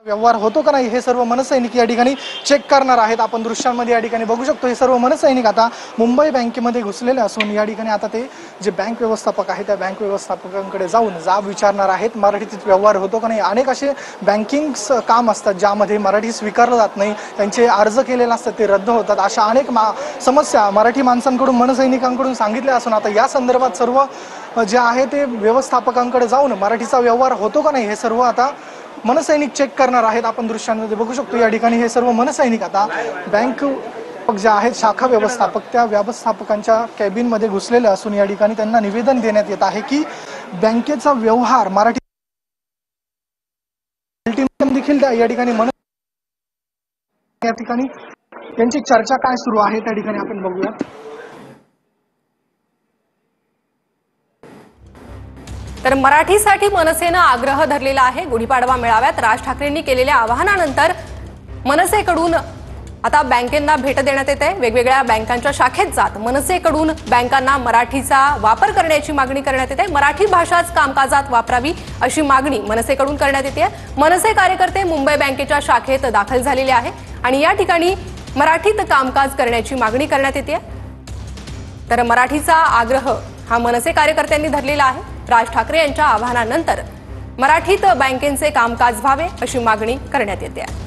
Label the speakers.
Speaker 1: व्यवहार होतो का नाही हे सर्व मनसैनिक या ठिकाणी चेक करणार आहेत। आपण दृश्यांमध्ये या ठिकाणी बघू शकतो हे सर्व मनसैनिक आता मुंबई बँकेमध्ये घुसलेले असून या ठिकाणी आता ते जे बँक व्यवस्थापक आहे त्या बँक व्यवस्थापकांकडे जाऊन जाब विचारणार आहेत। मराठीत व्यवहार होतो का नाही, अनेक असे बँकिंग काम असतात ज्यामध्ये मराठी स्वीकारलं जात नाही, त्यांचे अर्ज केलेले असतात ते रद्द होतात, अशा अनेक समस्या मराठी माणसांकडून मनसैनिकांकडून सांगितल्या असून आता या संदर्भात सर्व जे आहे ते व्यवस्थापकांकडे जाऊन मराठीचा व्यवहार होतो का नाही हे सर्व आता मनसैनिक चेक करणार आहेत। आपण दृश्यांमध्ये बघू शकतो या ठिकाणी हे सर्व मनसैनिक आता बँक जे आहेत शाखा व्यवस्थापक त्या व्यवस्थापकांच्या कॅबिनमध्ये घुसलेले असून या ठिकाणी त्यांना निवेदन देण्यात येत आहे की बँकेचा व्यवहार मराठी देखील या ठिकाणी या ठिकाणी त्यांची चर्चा काय सुरू आहे त्या ठिकाणी आपण बघूया।
Speaker 2: तर मराठीसाठी मनसेनं आग्रह धरलेला आहे। गुढीपाडवा मेळाव्यात राज ठाकरेंनी केलेल्या आवाहनानंतर मनसेकडून आता बँकेंना भेट देण्यात येते। वेगवेगळ्या बँकांच्या शाखेत जात मनसेकडून बँकांना मराठीचा वापर करण्याची मागणी करण्यात येते। मराठी भाषाच कामकाजात वापरावी अशी मागणी मनसेकडून करण्यात येते। मनसे कार्यकर्ते मुंबई बँकेच्या शाखेत दाखल झालेले आहे आणि या ठिकाणी मराठीत कामकाज करण्याची मागणी करण्यात येते। तर मराठीचा आग्रह हा मनसे कार्यकर्त्यांनी धरलेला आहे। राज ठाकरे यांच्या आवाहनानंतर मराठीत बँकेचे कामकाज व्हावे अशी मागणी करण्यात येते आहे।